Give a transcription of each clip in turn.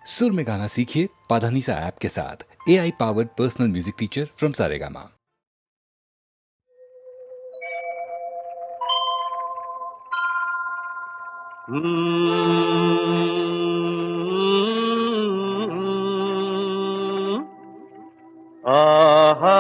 सुर में गाना सीखिए पाधानीसा ऐप के साथ। AI powered personal music teacher from Saregama. ಆಹಾ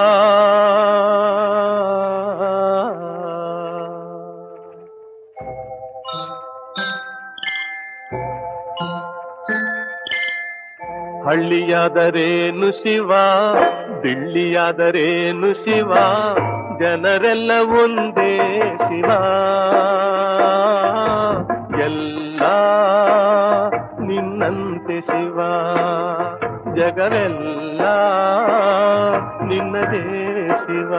ಹಳ್ಳಿಯಾದರೇನು ಶಿವ, ದಿಳ್ಳಿಯಾದರೇನು ಶಿವ, ಜನರೆಲ್ಲ ಒಂದೇ ಶಿವ. ಎಲ್ಲ ನಿನ್ನಂತೆ ಶಿವ, ಜಗವೆಲ್ಲ ನಿನ್ನದೇ ಶಿವ.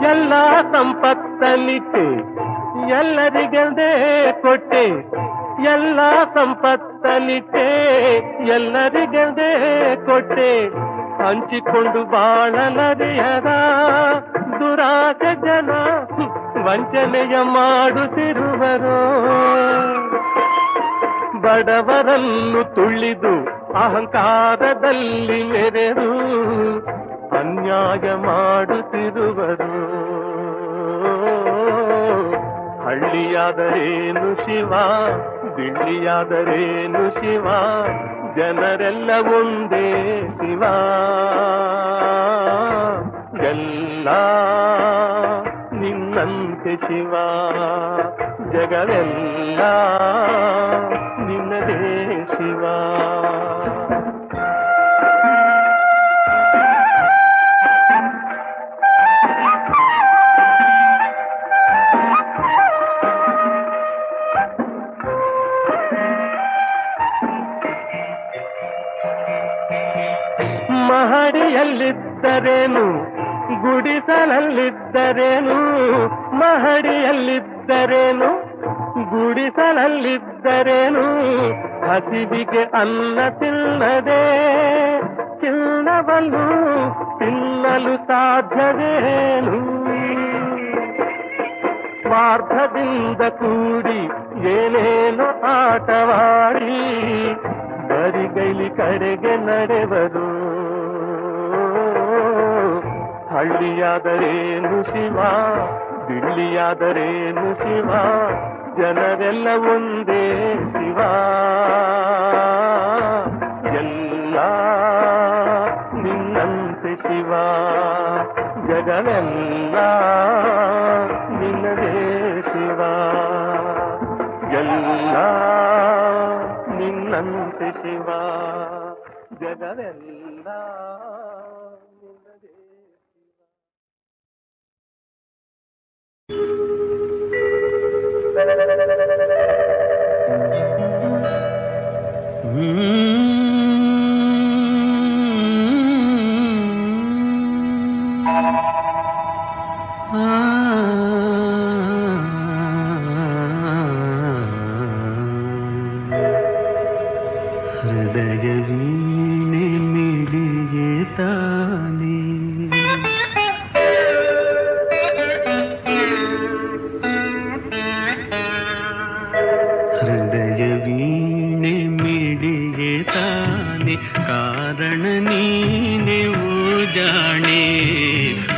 ಎಲ್ಲ ಸಂಪತ್ತನಿಟ್ಟೆ ಎಲ್ಲರಿಗೆಂದೇ ಕೊಟ್ಟೆ, ಎಲ್ಲ ಸಂಪತ್ತನಿಟ್ಟೆ ಎಲ್ಲರಿಗೆಂದೇ ಕೊಟ್ಟೆ. ಹಂಚಿಕೊಂಡು ಬಾಳಲರಿಯದ ದುರಾಸೆ ಜನ ವಂಚನೆಯ ಮಾಡುತ್ತಿರುವರು. ಬಡವರನ್ನು ತುಳಿದು ಅಹಂಕಾರದಲ್ಲಿ ಮೆರೆದು ಅನ್ಯಾಯ ಮಾಡುತ್ತಿರುವರು. ಹಳ್ಳಿಯಾದರೇನು ಶಿವ, ದಿಳ್ಳಿಯಾದರೇನು ಶಿವ, ಜನರೆಲ್ಲ ಒಂದೇ ಶಿವ. ಎಲ್ಲ ನಿನ್ನಂತೆ ಶಿವ, ಜಗವೆಲ್ಲ ನಿನ್ನದೇ ಶಿವ. ಮಹಡಿಯಲ್ಲಿದ್ದರೇನು ಗುಡಿಸಲಲ್ಲಿದ್ದರೇನು, ಮಹಡಿಯಲ್ಲಿದ್ದರೇನು ಗುಡಿಸಲಲ್ಲಿದ್ದರೇನು, ಹಸಿವಿಗೆ ಅನ್ನ ತಿನ್ನದೆ ಚಿನ್ನವನ್ನು ತಿನ್ನಲು ಸಾಧ್ಯವೇನು? ಸ್ವಾರ್ಥದಿಂದ ಕೂಡಿ ಏನೇನು ಆಟವಾಡಿ ಬರಿಗೈಲಿ ಕಡೆಗೆ ನಡೆವರು. ಹಳ್ಳಿಯಾದರೇನು ಶಿವ, ದಿಳ್ಳಿಯಾದರೇನು ಶಿವ, ಜನರೆಲ್ಲ ಒಂದೇ ಶಿವ. ಎಲ್ಲ ನಿನ್ನಂತೆ ಶಿವ, ಜಗವೆಲ್ಲ ನಿನ್ನದೇ ಶಿವ. ಎಲ್ಲ ನಿನ್ನಂತೆ ಶಿವ, ಜಗವೆಲ್ಲ ನಿನ್ನದೇ ಹೃದಯ ವೀಣೆ ಮಿಡಿಯೇ ತಾನೇ, ಹೃದಯ ವೀಣೆ ಮಿಡಿಯೇ ತಾನೆ, ಕಾರಣ ನೀನೆ ಓ ಜಾಣೆ,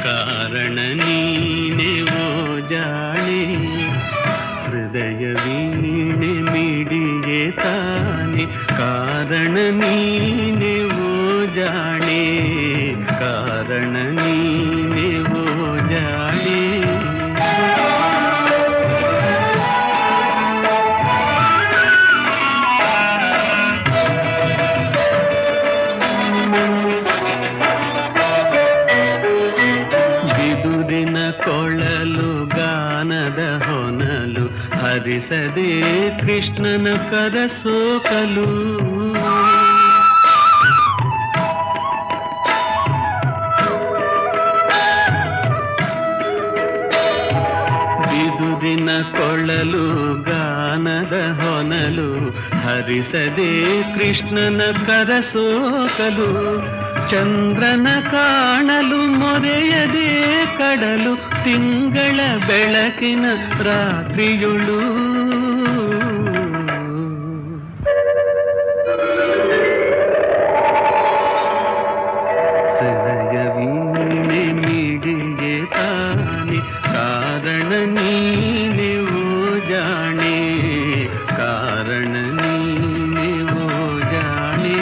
ಕಾರಣ ನೀನೆ ಓ ಜಾಣೆ. ಹೃದಯ ವೀಣೆ ಮಿಡಿಯೇ ತಾನೆ, ಕಾರಣ ನೀನೆ ಓ ಜಾಣೆ, ಕಾರಣ ನೀನೆ ಓ ಜಾಣೆ. ಬಿದುರಿನ ಕೊಳಲು ಗಾನದ ಹೊನಲು ಹರಿಸದೆ ಕೃಷ್ಣನ ಕರಸೋಕಲು. ಬಿದುರಿನ ಕೊಳಲು ಗಾನದ ಹೊನಲು ಹರಿಸದೆ ಕೃಷ್ಣನ ಕರಸೋಕಲು, ಚಂದ್ರನ ಕಾಣಲು ಮೊರೆಯದೆ ಕಡಲು, ತಿಂಗಳ ಬೆಳಕಿನ ರಾತ್ರಿಯುಳು. ಹೃದಯವೀಣೆ ಮಿಡಿಯೇ ತಾನೆ, ಕಾರಣ ನೀನೆ ಓ ಜಾಣೆ, ಕಾರಣ ನೀನೆ ಓ ಜಾಣೆ.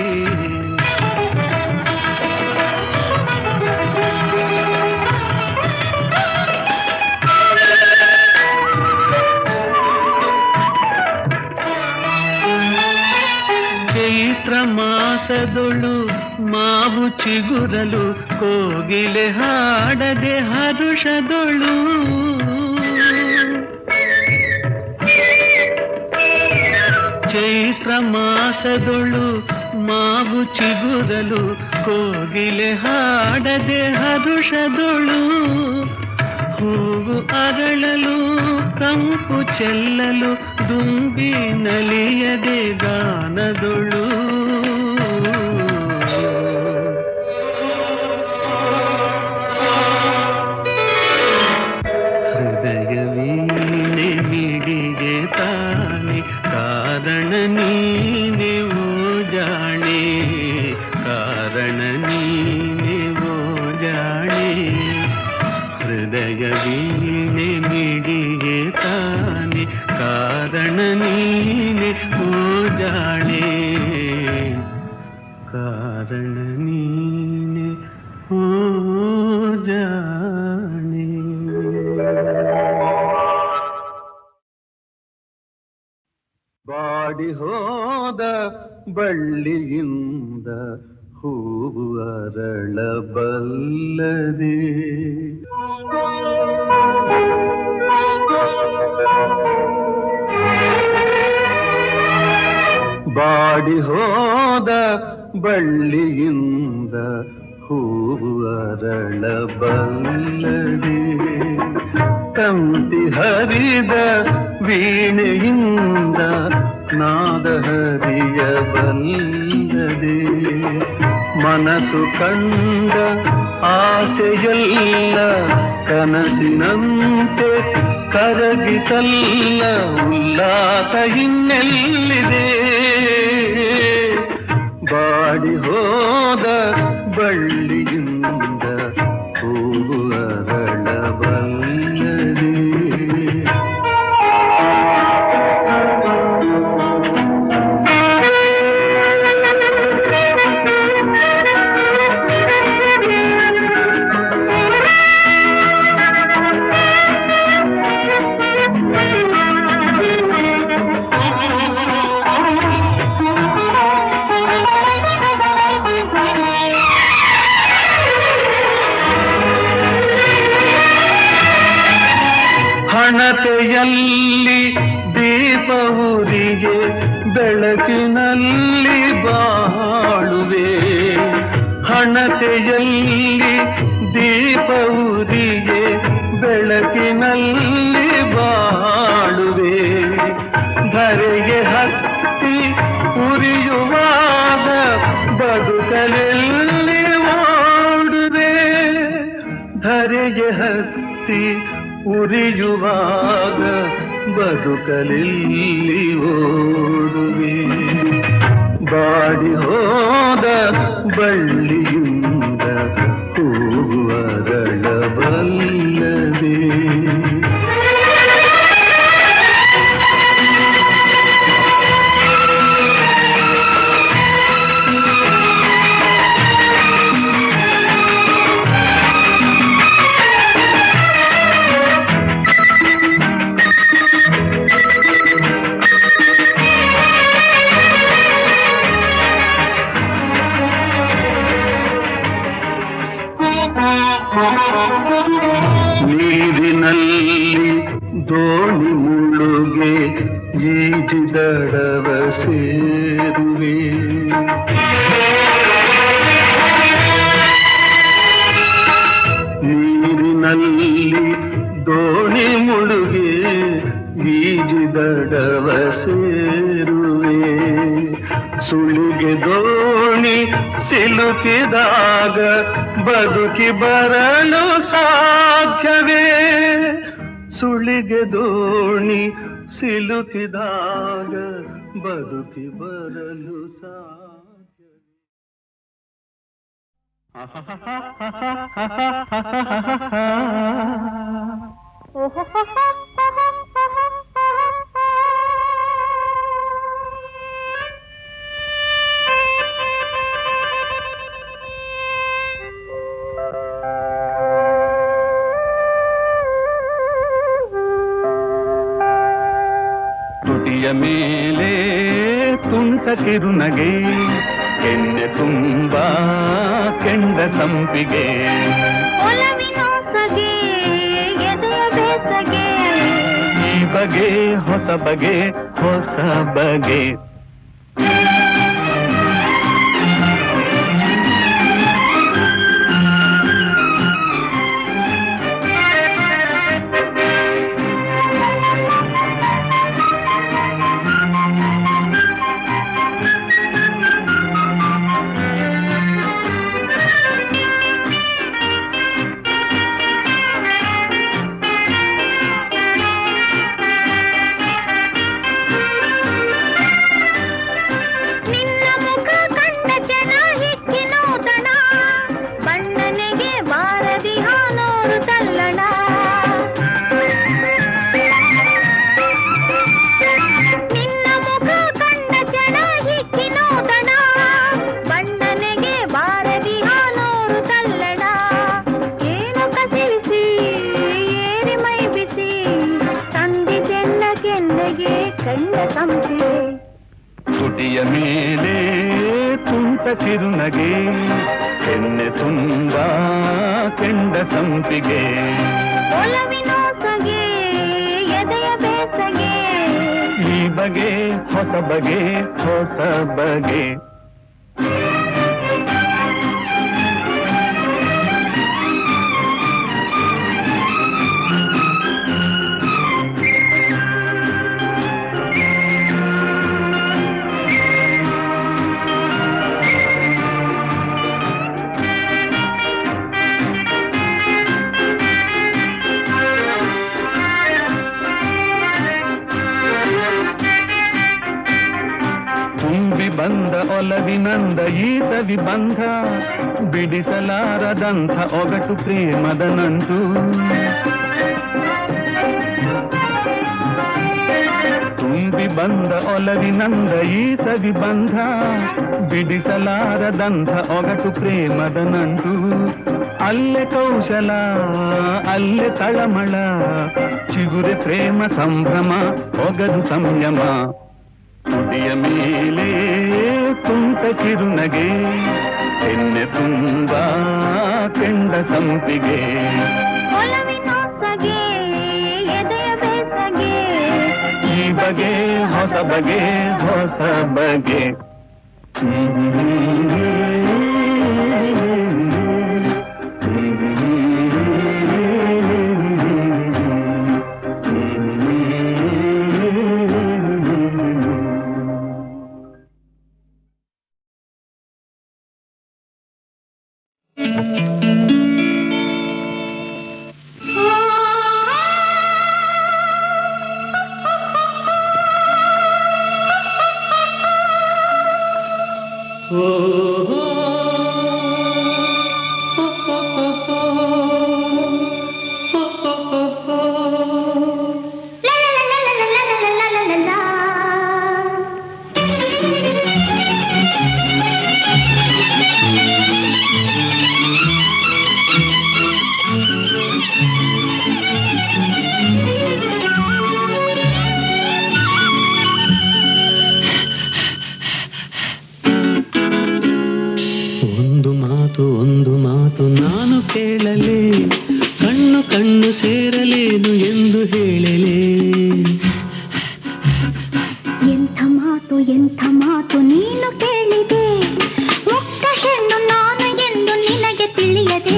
ಚೈತ್ರ ಮಾಸದೊಳು ಮಾವು ಚಿಗುರಲು, ಕೋಗಿಲೆ ಹಾಡದೆ ಹರುಷದೊಳು. ಚೈತ್ರ ಮಾಸದೊಳು ಮಾವು ಚಿಗುರಲು, ಕೋಗಿಲೆ ಹಾಡದೆ ಹರುಷದೊಳು. ಹೂವು ಅರಳಲು ಕಂಪು ಚೆಲ್ಲಲು, ದುಂಬಿ ನಲಿಯದೆ ಗಾನದೊಳು. ಹೃದಯವೀಣೆ ಮಿಡಿಗೆ ತಾನೆ, ಕಾರಣ ನೀನೆ ಓ ಜಾಣೆ, ಕಾರಣ ನೀನೆ ಓ ಜಾಣೆ. ಹೃದಯವೀಣೆ ಮಿಡಿಗೆ ತಾನೆ, ಕಾರಣ ನೀನೆ ಓ ಜಾಣೆ, ಕಾರಣ ನೀನೆ ಓ ಜಾಣೆ. ಬಾಡಿ ಹೋದ ಬಳ್ಳಿಯಿಂದ ಹೂವು ಅರಳಬಲ್ಲದೆ, ಬಾಡಿ ಹೋದ ಬಳ್ಳಿಯಿಂದ ಹೂವು ಅರಳಬಲ್ಲದೆ, ತಂತಿ ಹರಿದ ವೀಣೆಯಿಂದ ನಾದ ಹರಿಯಬಲ್ಲದೆ, ಮನಸ್ಸು ಕಂಡ ಆಸೆಯಲ್ಲ ಕನಸಿನಂತೆ ಕರಗಿತಲ್ಲ, ಉಲ್ಲಾಸ ಇನ್ನೆಲ್ಲಿದೆ. ಬಾಡಿ ಹೋದ ಬಳ್ಳಿಯಿಂದ ಹೂವು ಅರಳಬಲ್ಲದೆ. ಹಣತೆಯಲ್ಲಿ ದೀಪ ಉರಿಗೆ, ಬೆಳಕಿನಲ್ಲಿ ಬಾಳುವೆ. ಹಣತೆಯಲ್ಲಿ ದೀಪ ಉರಿಗೆ, ಬೆಳಕಿನಲ್ಲಿ ಬಾಳುವೆ. ಧರೆಗೆ ಹತ್ತಿ ಉರಿಯುವಾಗ ಬದುಕಲೆಲ್ಲಿ ಓಡುವೆ. ಧರೆಗೆ ಹತ್ತಿ ಉರಿಯುವಾಗ ಬದುಕಲಿಲ್ಲಿ ಓಡುವೆ. ಬಾಡಿ ಹೋದ ಬಳ್ಳಿಯಿಂದ ಹೂವು ಅರಳಬಲ್ಲದೆ. ದೋಣಿ ಸಿಲುಕಿದಾಗ ಬದುಕಿ ಬರಲು ಸಾಧ್ಯವೇ? ಸುಳಿಗೆ ದೋಣಿ ಸಿಲುಕಿದಾಗ ಬದುಕಿ ಬರಲು ಸಾಧ್ಯವೇ? ತುಟಿಯ ಮೇಲೆ ತುಂಟ ಕಿರುನಗೆ, ಕೆನ್ನೆ ತುಂಬ ಕೆಂಡ ಸಂಪಿಗೆ, ಒಲವಿನೊಸಗೆ ಎದೆಯ ಬೇಸಗೆ, ಈ ಬಗೆ ಹೊಸ ಬಗೆ ಹೊಸ ಬಗೆ. ತುಟಿಯ ಮೇಲೆ ತುಂಟ ಕಿರುನಗೆ, ಕೆನ್ನೆ ತುಂಬ ಕೆಂಡ ಸಂಪಿಗೆ, ಒಲವಿನೊಸಗೆ ಎದೆಯ ಬೇಸಗೆ, ಈ ಬಗೆ ಹೊಸ ಬಗೆ ಹೊಸ ಬಗೆ. ಬಂದ ಒಲವಿನಂದ ಈ ಸವಿ ಬಂಧ, ಬಿಡಿಸಲಾರದಂಥ ಒಗಟು ಪ್ರೇಮದ ನಂಟು. ತುಂಬಿ ಬಂದ ಒಲವಿನಂದ ಈ ಸವಿ ಬಂಧ, ಬಿಡಿಸಲಾರದಂಥ ಒಗಟು ಪ್ರೇಮದ ನಂಟು. ಅಲ್ಲೇ ಕೌಶಲ ಅಲ್ಲೇ ತಳಮಳ, ಚಿಗುರೆ ಪ್ರೇಮ ಸಂಭ್ರಮ ಒಗದು ಸಂಯಮ. ತುಟಿಯ ಮೇಲೆ ತುಂಟ ಕಿರುನಗೆ, ಕೆನ್ನೆ ತುಂಬ ಕೆಂಡ ಸಂಪಿಗೆ, ಒಲವಿನೊಸಗೆ ಎದೆಯ ಬೇಸಗೆ, ಈ ಬಗೆ ಹೊಸ ಬಗೆ ಹೊಸ ಬಗೆ. ಒಂದು ಮಾತು ನಾನು ಕೇಳಲೇ, ಕಣ್ಣು ಕಣ್ಣು ಸೇರಲೇನು ಎಂದು ಹೇಳಲೇ. ಎಂಥ ಮಾತು ನೀನು ಕೇಳಿದೆ, ಮುಕ್ತ ಹೆಣ್ಣು ನಾನು ಎಂದು ನಿನಗೆ ತಿಳಿಯದೆ.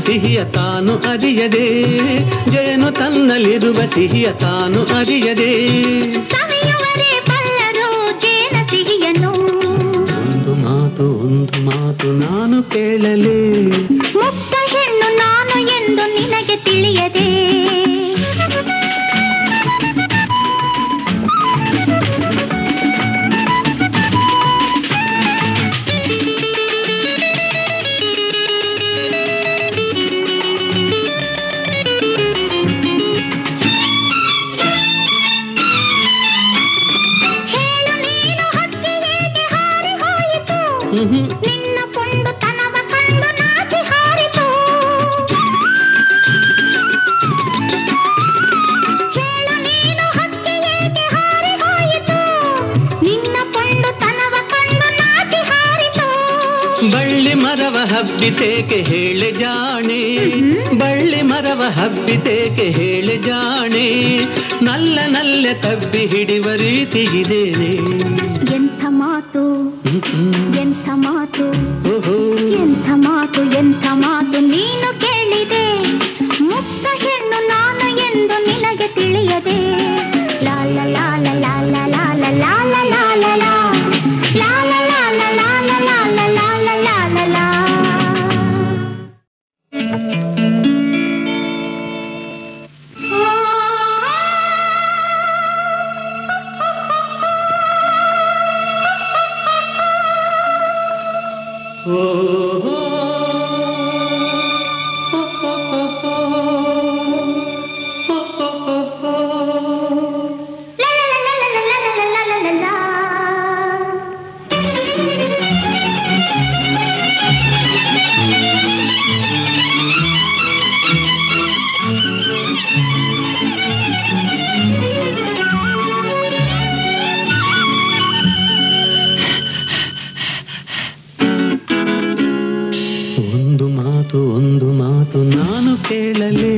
ಸಿಹಿಯ ತಾನು ಅರಿಯದೆ, ಜೇನು ತನ್ನಲ್ಲಿರುವ ಸಿಹಿಯ ತಾನು ಅರಿಯದೆ, ಸವಿಯುವರೇ ಬಲ್ಲರು ಜೇನ ಸಿಹಿಯನ್ನು. ಒಂದು ಮಾತು ನಾನು ಕೇಳಲೇ, ಮುಕ್ತ ಹೆಣ್ಣು ನಾನು ಎಂದು ನಿನಗೆ ತಿಳಿಯದೆ. ನಿನ್ನ ಪೊಂಡುತನವ ಕಂಡು ನಾಚಿ ಹಾರಿತು. ಹೇಳು ನೀನು ಹಕ್ಕಿ ಏಕೆ ಹಾರಿ ಹೋಯಿತು, ನಿನ್ನ ಪೊಂಡುತನವ ಕಂಡು ನಾಚಿ ಹಾರಿತು. ಬಳ್ಳಿ ಮರವ ಹಬ್ಬಿತೇಕೆ ಹೇಳೆ ಜಾಣೆ, ಬಳ್ಳಿ ಮರವ ಹಬ್ಬಿತೇಕೆ ಹೇಳೆ ಜಾಣೆ, ನಲ್ಲ ತಬ್ಬಿ ಹಿಡಿಯುವ ರೀತಿ ಇದೇನೆ. ಎಂಥ ಮಾತು ಎಂಥ ಮಾತು ಎಂಥ ಮಾತು ಎಂಥ ಮಾತು ನೀನು ಕೇಳಿದೆ. ಮುಕ್ತ ಹೆಣ್ಣು ನಾನು ಎಂದು ನಿನಗೆ ತಿಳಿಯದೆ. ಲಾಲ ಲಾಲ ಲಾಲ ಲಾಲ ಲಾಲ ಲಾಲ ಲಾಲ ಲಾಲ ಲಾಲ ಲಾಲ ಲಾಲ ಲಾಲ ಲಾ. ಒಂದು ಮಾತು ನಾನು ಕೇಳಲೇ,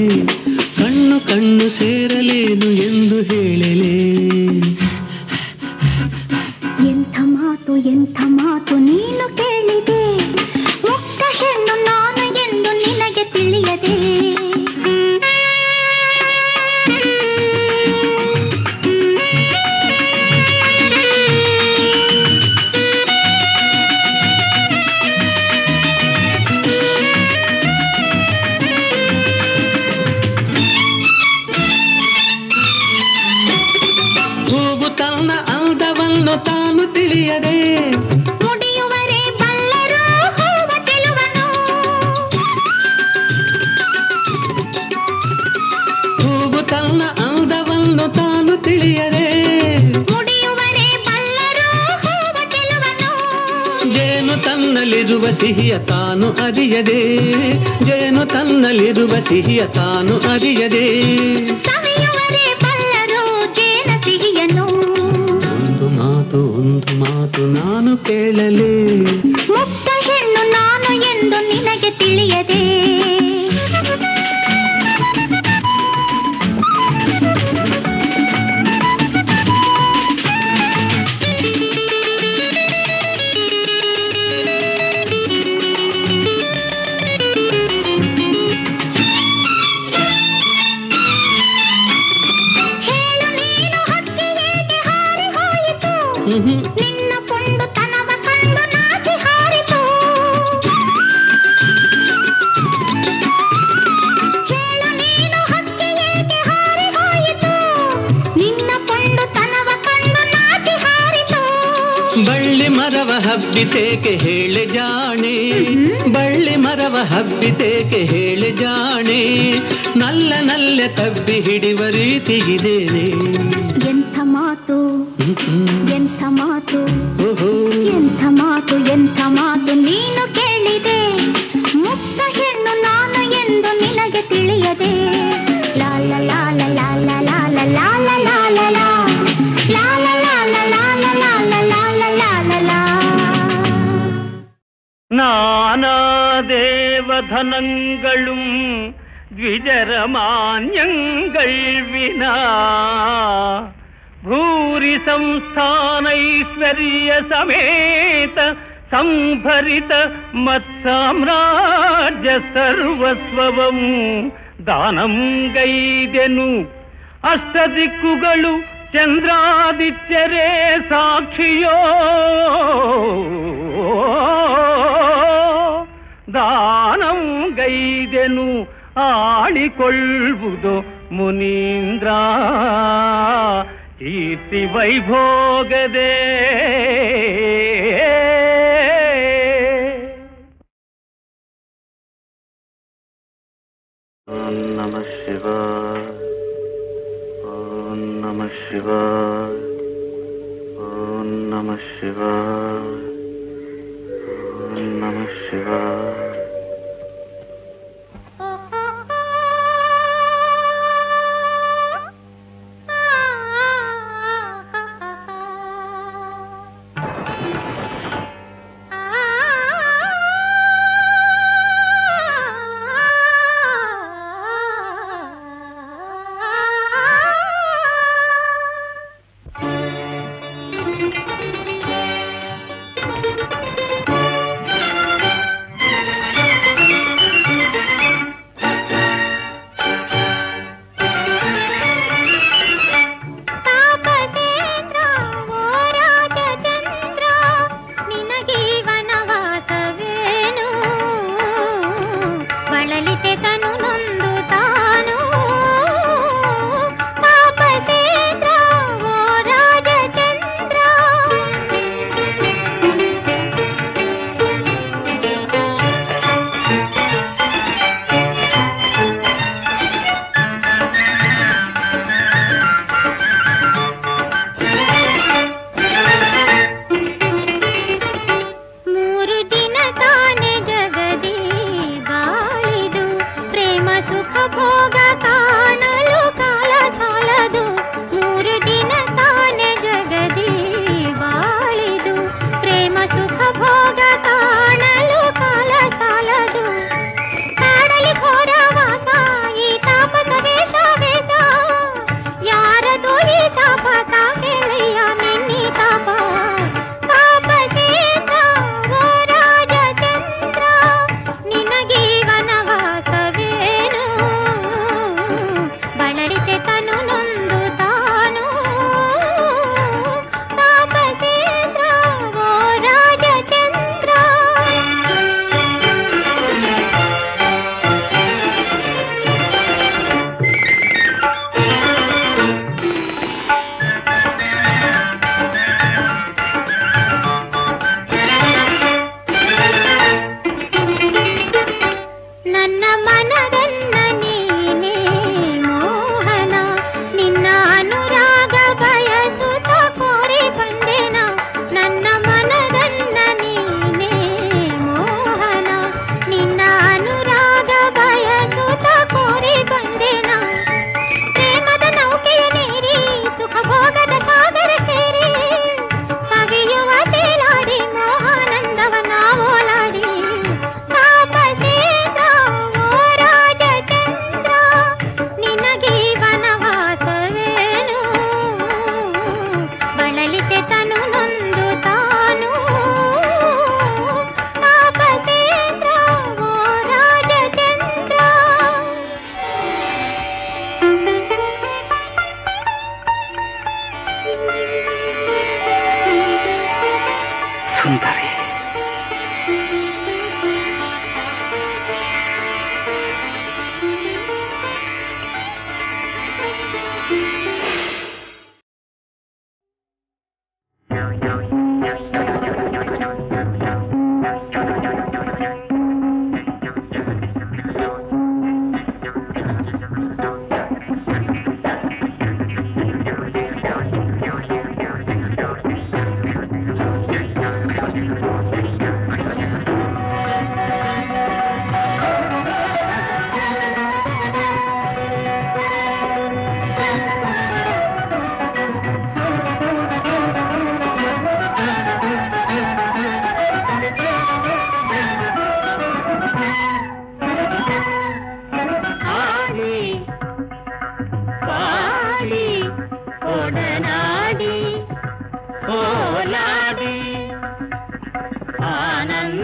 ಕಣ್ಣು ಸೇರಲೇನು ಎಂದು ಹೇಳಲೇ. ಎಂಥ ಮಾತು ನೀನು ಕೇಳಿದೆ. ಮುಕ್ತ ಹೆಣ್ಣು ನಾನು ಎಂದು ನಿನಗೆ ತಿಳಿಯದೆ. ತಾನು ತಿಳಿಯದೆ, ಮುಡಿಯುವರೇ ಬಲ್ಲರು ಹೂವ ಚೆಲುವನು. ಹೂವು ತನ್ನ ಅಂದವನ್ನು ತಾನು ತಿಳಿಯದೆ, ಮುಡಿಯುವರೇ ಬಲ್ಲರು ಹೂವ ಚೆಲುವನು. ಜೇನು ತನ್ನಲ್ಲಿರುವ ಸಿಹಿಯ ತಾನು ಅರಿಯದೆ, ಜೇನು ತನ್ನಲ್ಲಿರುವ ಸಿಹಿಯ ತಾನು ಅರಿಯದೆ, ಸವಿಯುವರೇ ಬಲ್ಲರು ಜೇನ ಸಿಹಿಯನ್ನು. ಒಂದು ಮಾತು ನಾನು ಕೇಳಲೇ, ಮುಕ್ತ ಹೆಣ್ಣು ನಾನು ಎಂದು ನಿನಗೆ ತಿಳಿಯದೆ. ನಿನ್ನ ಪೊಂಡುತನವ ಕಂಡು ನಾಚಿ ಹಾರಿತು. ಹೇಳು ನೀನು ಹಕ್ಕಿ ಏಕೆ ಹಾರಿ ಹೋಯಿತು, ನಿನ್ನ ಪೊಂಡುತನವ ಕಂಡು ನಾಚಿ ಹಾರಿತು. ಬಳ್ಳಿ ಮರವ ಹಬ್ಬಿತೇಕೆ ಹೇಳೆ ಜಾಣೆ, ಬಳ್ಳಿ ಮರವ ಹಬ್ಬಿತೇಕೆ ಹೇಳೆ ಜಾಣೆ, ನಲ್ಲ ತಬ್ಬಿ ಹಿಡಿಯುವ ರೀತಿ ಇದೇನೆ. ಎಂಥ ಮಾತು ಎಂಥ ಮಾತು ಎಂಥ ಮಾತು ಎಂಥ ಮಾತು ನೀನು ಕೇಳಿದೆ. ಮುಕ್ತ ಹೆಣ್ಣು ನಾನು ಎಂದು ನಿನಗೆ ತಿಳಿಯದೆ. ಲಾಲ ಲಾಲ ಲಾಲ ಲಾಲ ಲಾಲ ಲಾಲ ಲಾಲ ಲಾಲ ಲಾಲ ಲಾಲ ಲಾಲ ಲಾಲ ಲಾ. நானா தேவதனங்களும் ദ്വിജരമാന്യങ്ങൾ വിനാ ഭൂരി സംസ്ഥാനൈശ്വര്യ സമേത ಸಂಭರಿತ ಮತ್ಸಾಮ್ರಾಜ್ಯ ಸರ್ವಸ್ವವಂ ದಾನಂ ಗೈದೆನು. ಅಷ್ಟದಿಕ್ಕುಗಳು ಚಂದ್ರಾದಿತ್ಯರೇ ಸಾಕ್ಷಿಯೋ, ದಾನಂ ಗೈದೆನು ಆಳಿಕೊಳ್ಳುವುದು ಮುನೀಂದ್ರ ಕೀರ್ತಿ ವೈಭೋಗದೇ. ಓಂ ನಮಃ ಶಿವಾಯ, ಓಂ ನಮಃ ಶಿವಾಯ, ಓಂ ನಮಃ ಶಿವಾಯ, ಓಂ ನಮಃ ಶಿವಾಯ.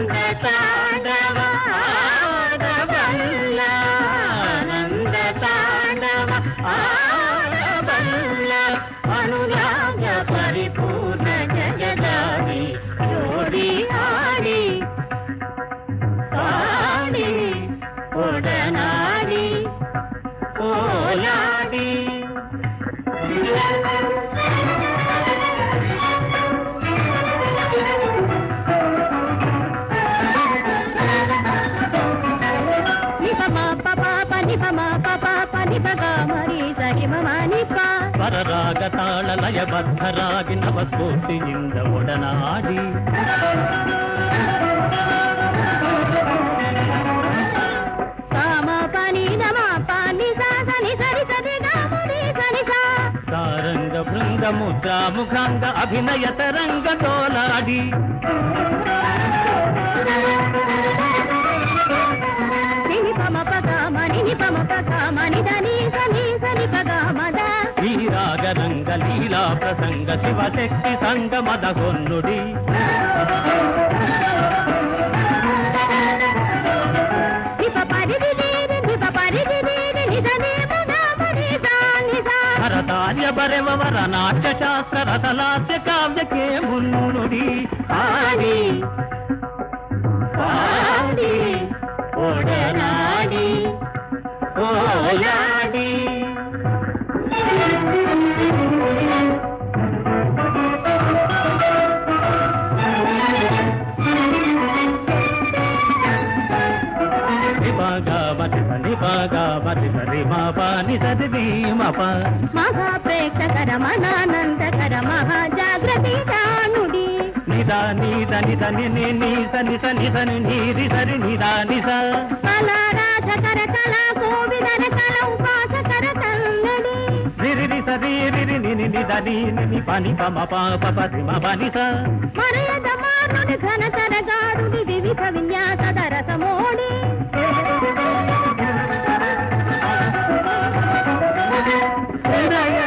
ಆನಂದ ತಾಂಡವ ಆಡಬಲ್ಲ ಆನಂದ ತಾಂಡವ ಆಡಬಲ್ಲ ಅನುರಾಗ ಪರಿಪೂರ್ಣ ಜಗದಾಗಿ ಜೋಡಿ ಆಡಿ ಆಡಿ ಒಡನಾಡಿ ಓಲಾಡಿ ಸ್ವರರಾಗ ತಾಳ ಲಯಬದ್ಧರಾಗಿ ನವಸ್ಫೂರ್ತಿಯಿಂದ ಒಡನಾಡಿ ಸಾರಂಗ ಬೃಂದ ಮುದ್ರಾ ಮುಖಾಂಗ ಅಭಿನಯ ತರಂಗ ತೋಲಾಡಿ ಈ ರಾಗ ರಂಗ ಲೀಲಾ ಪ್ರಸಂಗ ಶಿವಶಕ್ತಿ ಸಂಗಮದ ಹೊನ್ನುಡಿ ಹರತಾರ್ಯ ಬರೆವವರ ನಾಟ್ಯಶಾಸ್ತ್ರ ರಥಲಾಸ್ಯ ಕಾವ್ಯಕ್ಕೆ ಮುನ್ನುಡಿ ಆಡಿ ಆಡಿ ಒಡನಾಡಿ ಓಲಾಡಿ ಮಹಾ ಪ್ರೇಕ್ಷಕರ ಮನಾನಂದಕರ ಮಹಾಜಾಗೃತಿ ನುಡಿ ನಿದ ನಿದ ನಿದ ನಿನಿ ನಿಸ ನಿಸ ನಿಸ ನೀರಿ ಸರಿ ನಿದ ನಿಸ ಕಲಾರಾಧಕರ ಕಲಾ ಕೋವಿದರ ಕಲ ಉಪಾಸಕರ ಕನ್ನಡಿ ರಿರಿ ಸರಿ ರಿರಿ ನಿನಿ ನಿದ ನೀನಿ ಪನಿ ಪಮ ಪಾಪ ಪತಿ ಮ ಬನಿಸ ಮರೆಯದ ಮಾರುಡಿ ಘನತರ ಗಾರುಡಿ ವಿವಿಧ ವಿನ್ಯಾಸದ ರಸ ಮೋಡಿ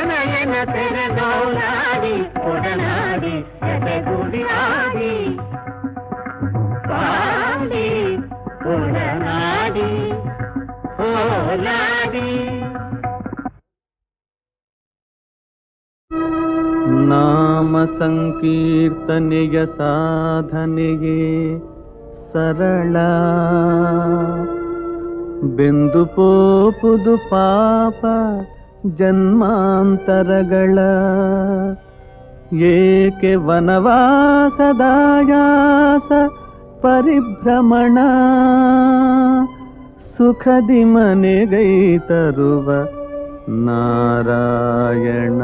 ನಯನ ತೆರೆದೋಲಾಡಿ ಒಡನಾಡಿ ಎದೆಗುಡಿ ಆಡಿ ಪಾಡಿ ಒಡನಾಡಿ ಓಲಾಡಿ ನಾಮ ಸಂಕೀರ್ತನೆಯ ಸಾಧನೆಗೆ ಸರಳ ಬೆಂದು ಪೋಪುದು ಪಾಪ ಜನ್ಮಾಂತರಗಳ ಏಕೆ ವನವಾಸದಾಯಾಸ ಪರಿಭ್ರಮಣ ಸುಖದಿ ಮನೆಗೈ ತರುವ ನಾರಾಯಣ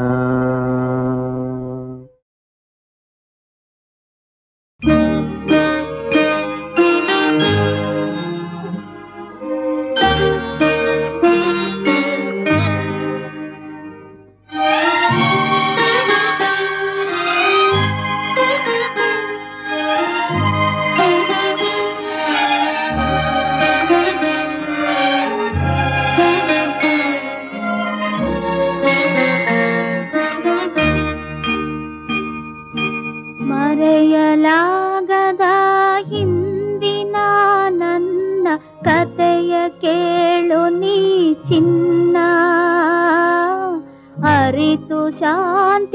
ಮರೆಯಲಾಗದ ಹಿಂದಿನ ನನ್ನ ಕತೆಯ ಕೇಳು ನೀ ಚಿನ್ನ ಅರಿತು ಶಾಂತಿಯಲ್ಲಿರನ್ನ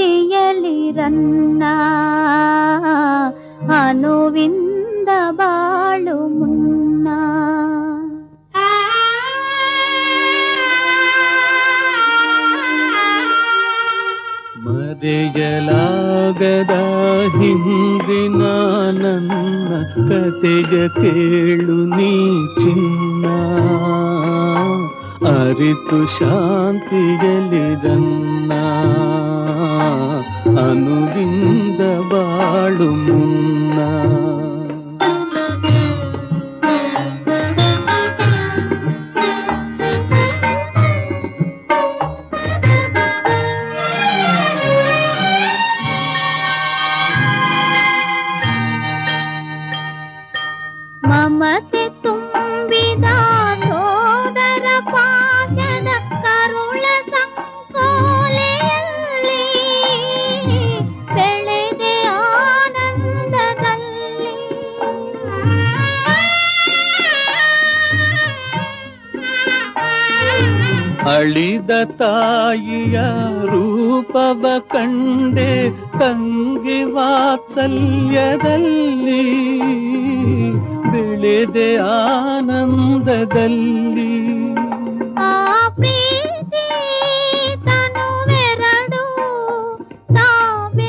ಅನುವಿಂದ ಬಾಳು ಮುನ್ನ ಮರೆಯಲಾಗದ ಹಿಂದಿನ ನನ್ನ ಕತೆಯ ಕೇಳು ನೀ ಚಿನ್ನ ಅರಿತು ಶಾಂತಿಯಲ್ಲಿರನ್ನ ಅನುವಿಂದ ಬಾಳು ಮುನ್ನ ಮಮತೆ ತುಂಬಿದ ಸೋದರ ಪಾಶದ ಕರುಳ ಸಂಕೋಲೆಯಲ್ಲಿ ಬೆಳೆದೆ ಆನಂದದಲ್ಲಿ ಅಳಿದ ತಾಯಿಯ ರೂಪವ ಕಂಡೆ ತಂಗಿ ವಾತ್ಸಲ್ಯದಲ್ಲಿ ಬೆಳೆದೆ ಆನಂದದಲ್ಲಿ. ಆ ಪ್ರೀತಿ ತನುವೆರಡು ತಾವೇರಾಗೆ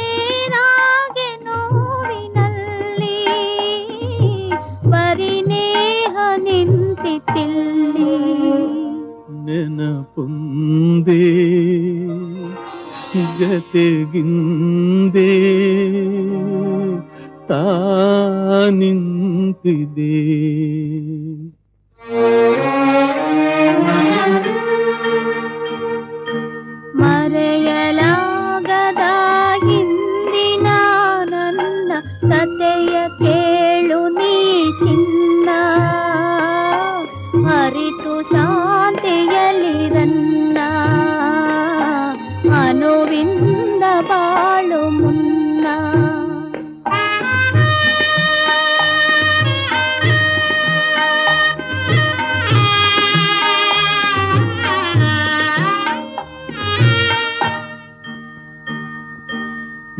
ನೋವಿನಲ್ಲಿ ಪರಿನೇಹ ನಿಂತಿತ್ತಿಲ್ಲಿ. ನೆನಪುಂದೇ ಜತೆಗಿಂದೇ ತಾ ನಿಂತಿದೆ. ಮರೆಯಲಾಗದ ಹಿಂದಿನ ನನ್ನ ಕಥೆಯ ಕೇಳು ನೀ ಚಿನ್ನ, ಅರಿತು ಶಾಂತಿಯಲ್ಲಿರನ್ನ ಅನುವಿಂದ ಬಾಳು ಮುನ್ನ.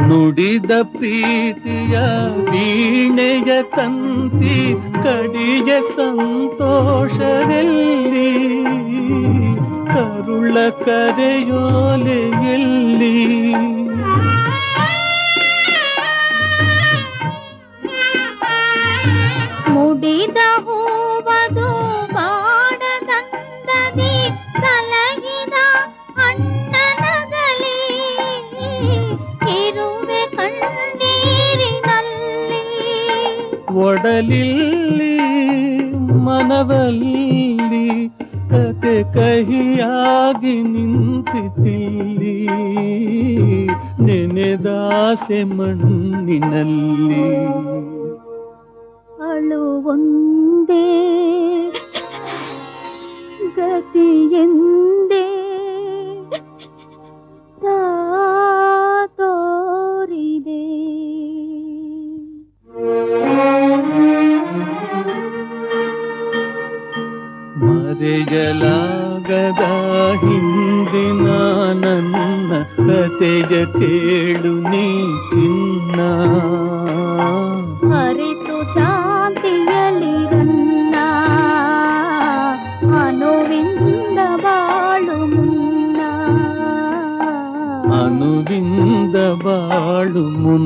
ನುಡಿದ ಪ್ರೀತಿಯ ವೀಣೆಯ ತಂತಿ ಕಡಿಯ ಸಂತೋಷದಲ್ಲಿ ಕರುಳ ಕರೆಯೋಲೆಯಲ್ಲಿ. ಮುಡಿದ ಹೂವದು ಬಾಡದಂದದಿ ಸಲಹಿದ ಅಣ್ಣನಗಲಿ ಇರುವೆ ಕಣ್ಣೀರಿನಲ್ಲಿ. ಒಡಲಿಲ್ಲಿ ಮನವಲ್ಲಿ ಕತೆ ಕಹಿಯಾಗಿ ನಿಂತಿತಿಲ್ಲಿ ನೆನೆದಾಸೆ ಮಣ್ಣಿನಲ್ಲಿ. ಅಳುವೊಂದೇ ಗತಿಯೆಂದೇ ತಾ ತೋರಿದೆ. ಮರೆಯಲಾಗದ ಹಿಂದಿನ ನನ್ನ ಕತೆಯ ಕೇಳು ನೀ ಚಿನ್ನ, ಅರಿತು ಶಾಂತಿಯಲ್ಲಿರನ್ನ ಅನುವಿಂದ ಬಾಳು ಮುನ್ನ. ಅನುವಿಂದ ಬಾಳು ಮುನ್ನ.